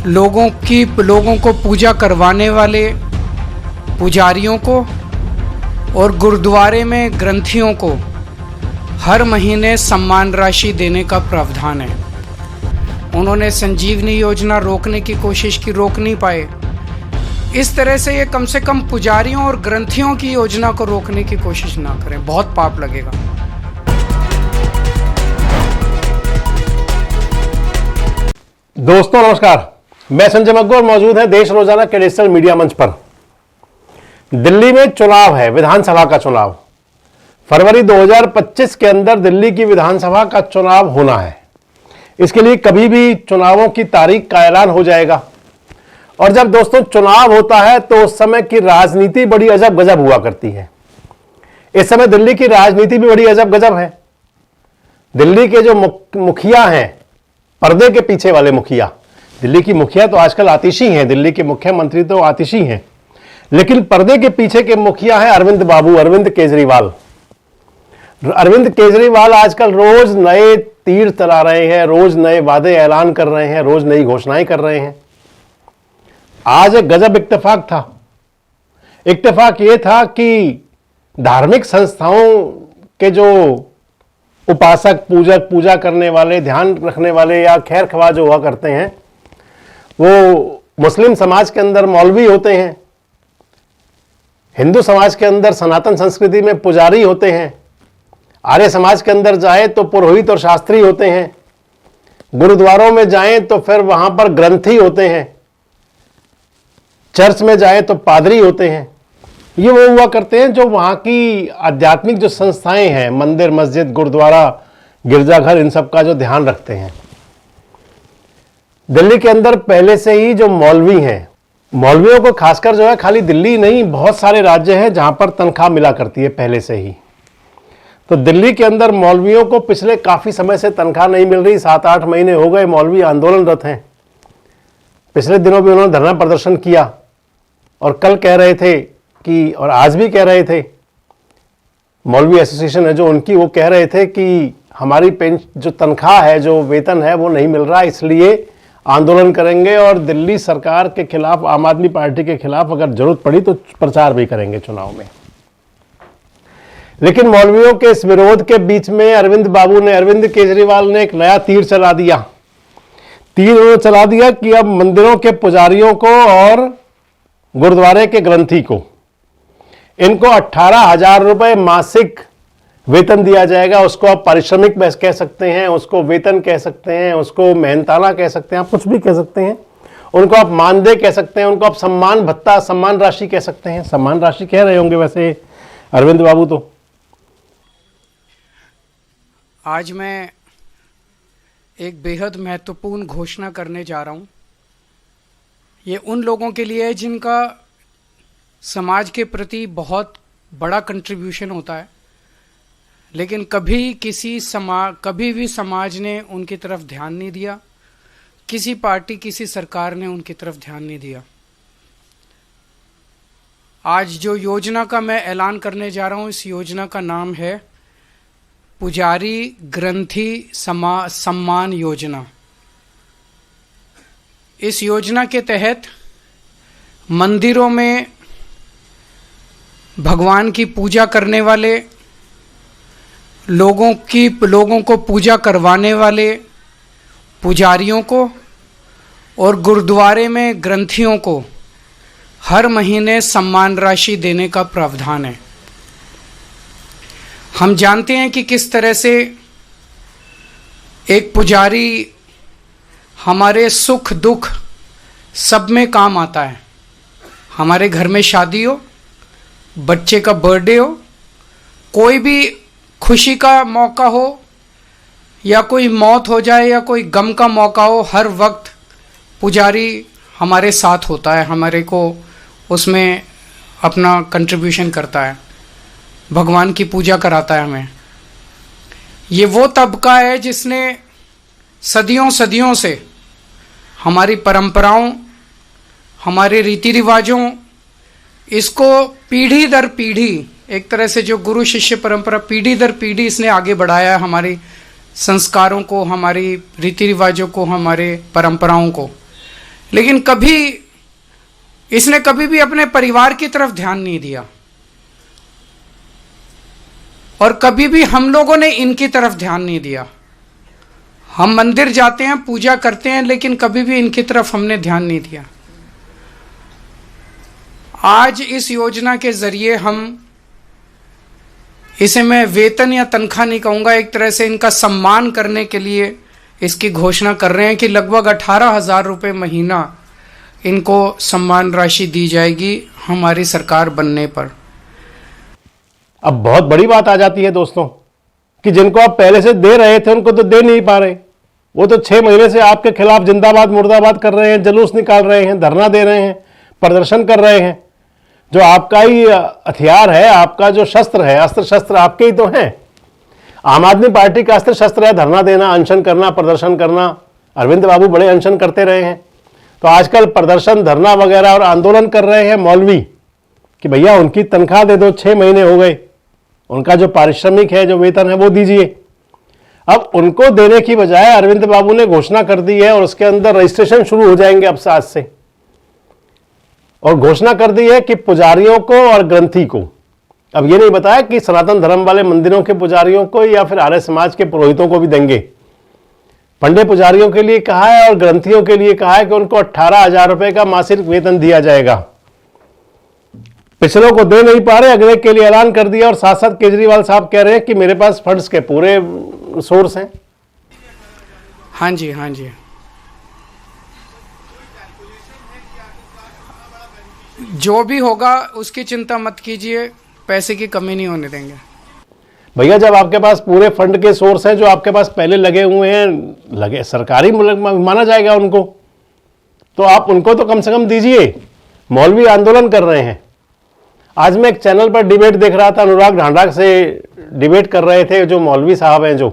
लोगों को पूजा करवाने वाले पुजारियों को और गुरुद्वारे में ग्रंथियों को हर महीने सम्मान राशि देने का प्रावधान है। उन्होंने संजीवनी योजना रोकने की कोशिश की, रोक नहीं पाए। इस तरह से ये कम से कम पुजारियों और ग्रंथियों की योजना को रोकने की कोशिश ना करें, बहुत पाप लगेगा। दोस्तों नमस्कार, मैं संजय मग्गू और मौजूद है देश रोजाना के डिजिटल मीडिया मंच पर। दिल्ली में चुनाव है, विधानसभा का चुनाव। फरवरी 2025 के अंदर दिल्ली की विधानसभा का चुनाव होना है। इसके लिए कभी भी चुनावों की तारीख का ऐलान हो जाएगा। और जब दोस्तों चुनाव होता है तो उस समय की राजनीति बड़ी अजब गजब हुआ करती है। इस समय दिल्ली की राजनीति भी बड़ी अजब गजब है। दिल्ली के जो मुखिया हैं, पर्दे के पीछे वाले मुखिया, दिल्ली की मुखिया तो आजकल आतिशी हैं, दिल्ली के मुख्यमंत्री तो आतिशी हैं, लेकिन पर्दे के पीछे के मुखिया हैं अरविंद बाबू, अरविंद केजरीवाल। अरविंद केजरीवाल आजकल रोज नए तीर तला रहे हैं, रोज नए वादे ऐलान कर रहे हैं, रोज नई घोषणाएं कर रहे हैं। आज एक गजब इत्तेफाक था। इत्तेफाक यह था कि धार्मिक संस्थाओं के जो उपासक, पूजक, पूजा करने वाले, ध्यान रखने वाले या खैर ख्वाह जो हुआ करते हैं, वो मुस्लिम समाज के अंदर मौलवी होते हैं, हिंदू समाज के अंदर सनातन संस्कृति में पुजारी होते हैं, आर्य समाज के अंदर जाए तो पुरोहित और शास्त्री होते हैं, गुरुद्वारों में जाएं तो फिर वहां पर ग्रंथी होते हैं, चर्च में जाएं तो पादरी होते हैं। ये वो हुआ करते हैं जो वहां की आध्यात्मिक जो संस्थाएं हैं, मंदिर, मस्जिद, गुरुद्वारा, गिरजाघर, इन सब का जो ध्यान रखते हैं। दिल्ली के अंदर पहले से ही जो मौलवी हैं, मौलवियों को खासकर जो है, खाली दिल्ली नहीं, बहुत सारे राज्य हैं जहां पर तनख्वाह मिला करती है पहले से ही। तो दिल्ली के अंदर मौलवियों को पिछले काफी समय से तनख्वाह नहीं मिल रही। 7-8 महीने हो गए मौलवी आंदोलनरत हैं। पिछले दिनों भी उन्होंने धरना प्रदर्शन किया और कल कह रहे थे कि, और आज भी कह रहे थे, मौलवी एसोसिएशन है जो उनकी, वो कह रहे थे कि हमारी जो तनख्वाह है, जो वेतन है, वो नहीं मिल रहा, इसलिए आंदोलन करेंगे और दिल्ली सरकार के खिलाफ, आम आदमी पार्टी के खिलाफ अगर जरूरत पड़ी तो प्रचार भी करेंगे चुनाव में। लेकिन मौलवियों के इस विरोध के बीच में अरविंद केजरीवाल ने एक नया तीर चला दिया। तीर उन्होंने चला दिया कि अब मंदिरों के पुजारियों को और गुरुद्वारे के ग्रंथी को, इनको 18,000 रुपए मासिक वेतन दिया जाएगा। उसको आप पारिश्रमिक कह सकते हैं, उसको वेतन कह सकते हैं, उसको मेहनताना कह सकते हैं, आप कुछ भी कह सकते हैं। उनको आप मानदेय कह सकते हैं, उनको आप सम्मान भत्ता, सम्मान राशि कह सकते हैं। सम्मान राशि कह रहे होंगे वैसे अरविंद बाबू तो। आज मैं एक बेहद महत्वपूर्ण घोषणा करने जा रहा हूं। ये उन लोगों के लिए है जिनका समाज के प्रति बहुत बड़ा कंट्रीब्यूशन होता है, लेकिन कभी भी समाज ने उनकी तरफ ध्यान नहीं दिया, किसी पार्टी, किसी सरकार ने उनकी तरफ ध्यान नहीं दिया। आज जो योजना का मैं ऐलान करने जा रहा हूं, इस योजना का नाम है पुजारी ग्रंथी सम्मान योजना। इस योजना के तहत मंदिरों में भगवान की पूजा करने वाले, लोगों को पूजा करवाने वाले पुजारियों को और गुरुद्वारे में ग्रंथियों को हर महीने सम्मान राशि देने का प्रावधान है। हम जानते हैं कि किस तरह से एक पुजारी हमारे सुख दुख सब में काम आता है। हमारे घर में शादी हो, बच्चे का बर्थडे हो, कोई भी खुशी का मौका हो या कोई मौत हो जाए या कोई गम का मौका हो, हर वक्त पुजारी हमारे साथ होता है, हमारे को उसमें अपना कंट्रीब्यूशन करता है, भगवान की पूजा कराता है हमें। ये वो तबका है जिसने सदियों से हमारी परंपराओं, हमारे रीति रिवाजों, इसको पीढ़ी दर पीढ़ी, एक तरह से जो गुरु शिष्य परंपरा पीढ़ी दर पीढ़ी इसने आगे बढ़ाया है, हमारी संस्कारों को, हमारी रीति रिवाजों को, हमारे परंपराओं को। लेकिन कभी इसने कभी भी अपने परिवार की तरफ ध्यान नहीं दिया और कभी भी हम लोगों ने इनकी तरफ ध्यान नहीं दिया। हम मंदिर जाते हैं, पूजा करते हैं, लेकिन कभी भी इनकी तरफ हमने ध्यान नहीं दिया। आज इस योजना के जरिए हम इसे मैं वेतन या तनख्वाह नहीं कहूंगा, एक तरह से इनका सम्मान करने के लिए इसकी घोषणा कर रहे हैं कि लगभग 18,000 रुपये महीना इनको सम्मान राशि दी जाएगी हमारी सरकार बनने पर। अब बहुत बड़ी बात आ जाती है दोस्तों कि जिनको आप पहले से दे रहे थे उनको तो दे नहीं पा रहे। वो तो 6 महीने से आपके खिलाफ जिंदाबाद मुर्दाबाद कर रहे हैं, जुलूस निकाल रहे हैं, धरना दे रहे हैं, प्रदर्शन कर रहे हैं। जो आपका ही हथियार है, आपका जो शस्त्र है, अस्त्र शस्त्र आपके ही तो हैं। आम आदमी पार्टी का अस्त्र शस्त्र है धरना देना, अनशन करना, प्रदर्शन करना। अरविंद बाबू बड़े अनशन करते रहे हैं। तो आजकल प्रदर्शन, धरना वगैरह और आंदोलन कर रहे हैं मौलवी कि भैया उनकी तनख्वाह दे दो, 6 महीने हो गए, उनका जो पारिश्रमिक है, जो वेतन है वो दीजिए। अब उनको देने की बजाय अरविंद बाबू ने घोषणा कर दी है और उसके अंदर रजिस्ट्रेशन शुरू हो जाएंगे अब से, आज से। और घोषणा कर दी है कि पुजारियों को और ग्रंथी को, अब ये नहीं बताया कि सनातन धर्म वाले मंदिरों के पुजारियों को या फिर आर्य समाज के पुरोहितों को भी देंगे। पंडे पुजारियों के लिए कहा है और ग्रंथियों के लिए कहा है कि उनको 18,000 रुपए का मासिक वेतन दिया जाएगा। पिछलों को दे नहीं पा रहे, अगले के लिए ऐलान कर दिया। और साथ साथ केजरीवाल साहब कह रहे हैं कि मेरे पास फंड्स के पूरे सोर्स हैं। हाँ जी, हाँ जी। जो भी होगा उसकी चिंता मत कीजिए, पैसे की कमी नहीं होने देंगे। भैया जब आपके पास पूरे फंड के सोर्स हैं, जो आपके पास पहले लगे हुए हैं, लगे सरकारी माना जाएगा उनको, तो आप उनको तो कम से कम दीजिए। मौलवी आंदोलन कर रहे हैं। आज मैं एक चैनल पर डिबेट देख रहा था, अनुराग ढांढा से डिबेट कर रहे थे जो मौलवी साहब हैं, जो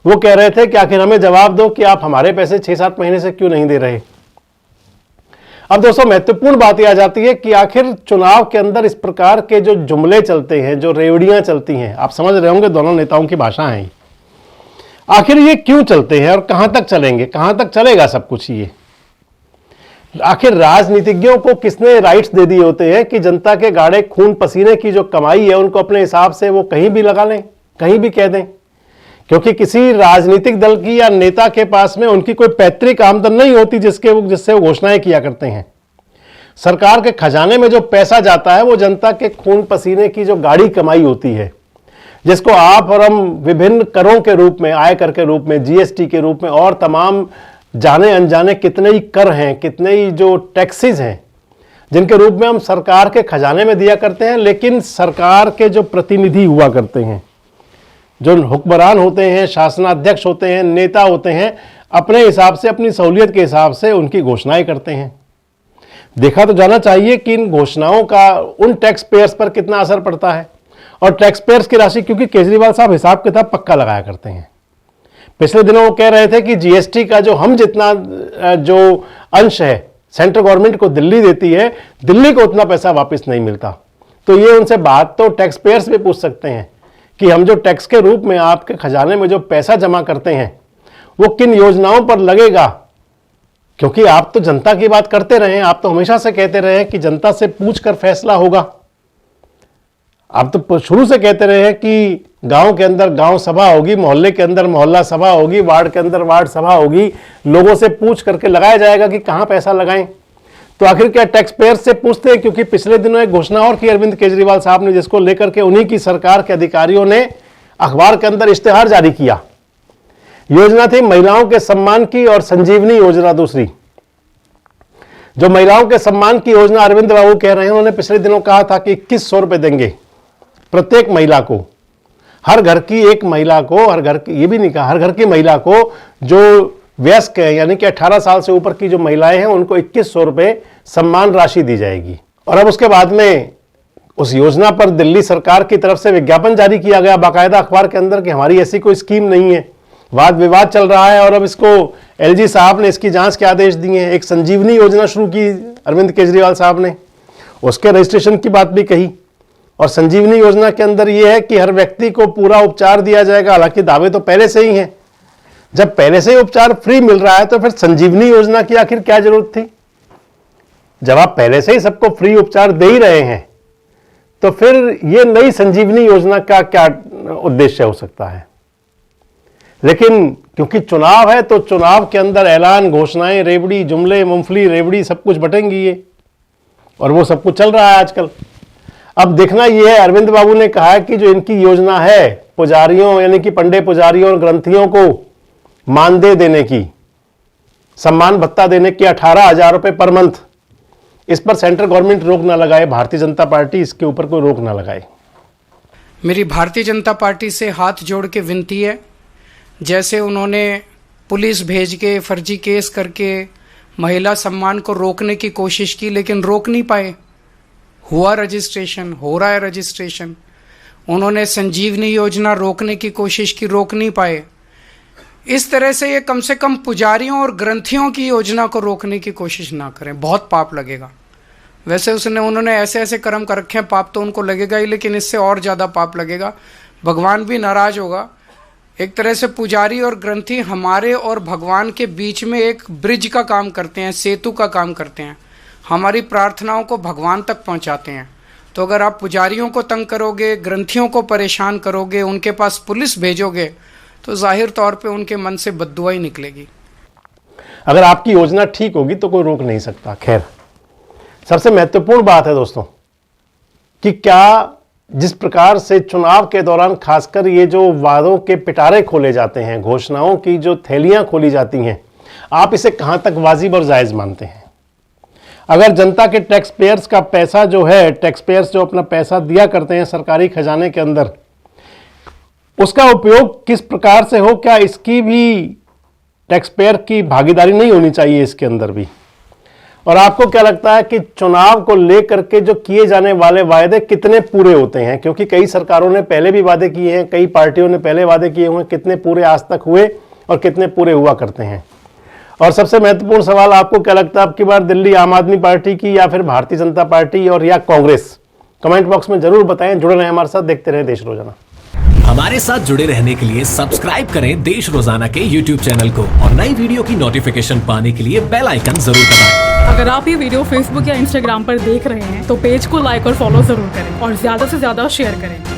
वो कह रहे थे कि आखिर हमें जवाब दो कि आप हमारे पैसे 6-7 महीने से क्यों नहीं दे रहे। अब दोस्तों महत्वपूर्ण बात यह आ जाती है कि आखिर चुनाव के अंदर इस प्रकार के जो जुमले चलते हैं, जो रेवड़ियां चलती हैं, आप समझ रहे होंगे दोनों नेताओं की भाषा है, आखिर ये क्यों चलते हैं और कहां तक चलेंगे, कहां तक चलेगा सब कुछ। ये आखिर राजनीतिज्ञों को किसने राइट्स दे दिए होते हैं कि जनता के गाढ़े खून पसीने की जो कमाई है उनको अपने हिसाब से वो कहीं भी लगा लें, कहीं भी कह दें। क्योंकि किसी राजनीतिक दल की या नेता के पास में उनकी कोई पैतृक आमदन नहीं होती जिससे वो घोषणाएं किया करते हैं। सरकार के खजाने में जो पैसा जाता है वो जनता के खून पसीने की जो गाढ़ी कमाई होती है, जिसको आप और हम विभिन्न करों के रूप में, आयकर के रूप में, जीएसटी के रूप में और तमाम जाने अनजाने कितने ही कर हैं, कितने ही जो टैक्सेस हैं, जिनके रूप में हम सरकार के खजाने में दिया करते हैं। लेकिन सरकार के जो प्रतिनिधि हुआ करते हैं, जो हुक्मरान होते हैं, शासनाध्यक्ष होते हैं, नेता होते हैं, अपने हिसाब से, अपनी सहूलियत के हिसाब से उनकी घोषणाएं करते हैं। देखा तो जाना चाहिए कि इन घोषणाओं का उन टैक्स पेयर्स पर कितना असर पड़ता है। और टैक्स पेयर्स की राशि, क्योंकि केजरीवाल साहब हिसाब किताब पक्का लगाया करते हैं। पिछले दिनों वो कह रहे थे कि जीएसटी का जो हम जितना जो अंश है सेंट्रल गवर्नमेंट को दिल्ली देती है, दिल्ली को उतना पैसा वापस नहीं मिलता। तो ये उनसे बात तो टैक्स पेयर्स भी पूछ सकते हैं कि हम जो टैक्स के रूप में आपके खजाने में जो पैसा जमा करते हैं वो किन योजनाओं पर लगेगा। क्योंकि आप तो जनता की बात करते रहे हैं, आप तो हमेशा से कहते रहे हैं कि जनता से पूछकर फैसला होगा। आप तो शुरू से कहते रहे हैं कि गांव के अंदर गांव सभा होगी, मोहल्ले के अंदर मोहल्ला सभा होगी, वार्ड के अंदर वार्ड सभा होगी, लोगों से पूछ करके लगाया जाएगा कि कहां पैसा लगाएं। तो आखिर क्या टैक्स पेयर्स से पूछते हैं? क्योंकि पिछले दिनों एक घोषणा और की अरविंद केजरीवाल साहब ने, जिसको लेकर के उन्हीं की सरकार के अधिकारियों ने अखबार के अंदर इश्तेहार जारी किया। योजना थी महिलाओं के सम्मान की और संजीवनी योजना दूसरी। जो महिलाओं के सम्मान की योजना अरविंद बाबू कह रहे हैं, उन्होंने पिछले दिनों कहा था कि 2100 रुपए देंगे प्रत्येक महिला को, हर घर की एक महिला को, हर घर की, ये भी नहीं कहा, हर घर की महिला को जो वयस्क है, यानी कि 18 साल से ऊपर की जो महिलाएं हैं उनको 2100 रुपए सम्मान राशि दी जाएगी। और अब उसके बाद में उस योजना पर दिल्ली सरकार की तरफ से विज्ञापन जारी किया गया बाकायदा अखबार के अंदर कि हमारी ऐसी कोई स्कीम नहीं है। वाद विवाद चल रहा है और अब इसको एलजी साहब ने इसकी जांच के आदेश दिए हैं। एक संजीवनी योजना शुरू की अरविंद केजरीवाल साहब ने, उसके रजिस्ट्रेशन की बात भी कही। और संजीवनी योजना के अंदर यह है कि हर व्यक्ति को पूरा उपचार दिया जाएगा। हालांकि दावे तो पहले से ही हैं। जब पहले से ही उपचार फ्री मिल रहा है तो फिर संजीवनी योजना की आखिर क्या जरूरत थी? जब आप पहले से ही सबको फ्री उपचार दे ही रहे हैं तो फिर ये नई संजीवनी योजना का क्या उद्देश्य हो सकता है। लेकिन क्योंकि चुनाव है तो चुनाव के अंदर ऐलान, घोषणाएं, रेवड़ी, जुमले, मूंगफली, रेवड़ी सब कुछ बटेंगी ये, और वो सब कुछ चल रहा है आजकल। अब देखना ये है, अरविंद बाबू ने कहा है कि जो इनकी योजना है पुजारियों यानी कि पंडे पुजारियों और ग्रंथियों को मानदेय देने की, सम्मान भत्ता देने की 18,000 रुपए पर मंथ, इस पर सेंट्रल गवर्नमेंट रोक ना लगाए, भारतीय जनता पार्टी इसके ऊपर कोई रोक ना लगाए। मेरी भारतीय जनता पार्टी से हाथ जोड़ के विनती है, जैसे उन्होंने पुलिस भेज के फर्जी केस करके महिला सम्मान को रोकने की कोशिश की लेकिन रोक नहीं पाए, हुआ रजिस्ट्रेशन, हो रहा है रजिस्ट्रेशन। उन्होंने संजीवनी योजना रोकने की कोशिश की, रोक नहीं पाए। इस तरह से ये कम से कम पुजारियों और ग्रंथियों की योजना को रोकने की कोशिश ना करें, बहुत पाप लगेगा। वैसे उन्होंने ऐसे ऐसे कर्म कर रखे हैं, पाप तो उनको लगेगा ही, लेकिन इससे और ज़्यादा पाप लगेगा, भगवान भी नाराज होगा। एक तरह से पुजारी और ग्रंथी हमारे और भगवान के बीच में एक ब्रिज का काम करते हैं, सेतु का काम करते हैं, हमारी प्रार्थनाओं को भगवान तक पहुंचाते हैं। तो अगर आप पुजारियों को तंग करोगे, ग्रंथियों को परेशान करोगे, उनके पास पुलिस भेजोगे, तो जाहिर तौर पे उनके मन से बद्दुआ ही निकलेगी। अगर आपकी योजना ठीक होगी तो कोई रोक नहीं सकता। खैर, सबसे महत्वपूर्ण बात है दोस्तों कि क्या जिस प्रकार से चुनाव के दौरान खासकर ये जो वादों के पिटारे खोले जाते हैं, घोषणाओं की जो थैलियां खोली जाती हैं, आप इसे कहां तक वाजिब और जायज मानते हैं? अगर जनता के टैक्स पेयर्स का पैसा जो है, टैक्स पेयर्स जो अपना पैसा दिया करते हैं सरकारी खजाने के अंदर, उसका उपयोग किस प्रकार से हो, क्या इसकी भी टैक्स पेयर की भागीदारी नहीं होनी चाहिए इसके अंदर भी? और आपको क्या लगता है कि चुनाव को लेकर के जो किए जाने वाले वायदे कितने पूरे होते हैं? क्योंकि कई सरकारों ने पहले भी वादे किए हैं, कई पार्टियों ने पहले वादे किए हुए, कितने पूरे आज तक हुए और कितने पूरे हुआ करते हैं? और सबसे महत्वपूर्ण सवाल, आपको क्या लगता है अब की बार दिल्ली आम आदमी पार्टी की या फिर भारतीय जनता पार्टी और या कांग्रेस? कमेंट बॉक्स में जरूर बताएं। जुड़े रहें हमारे साथ, देखते रहें देश रोजाना। हमारे साथ जुड़े रहने के लिए सब्सक्राइब करें देश रोजाना के YouTube चैनल को और नई वीडियो की नोटिफिकेशन पाने के लिए बेल आइकन जरूर दबाएं। अगर आप ये वीडियो Facebook या Instagram पर देख रहे हैं तो पेज को लाइक और फॉलो जरूर करें और ज्यादा से ज्यादा शेयर करें।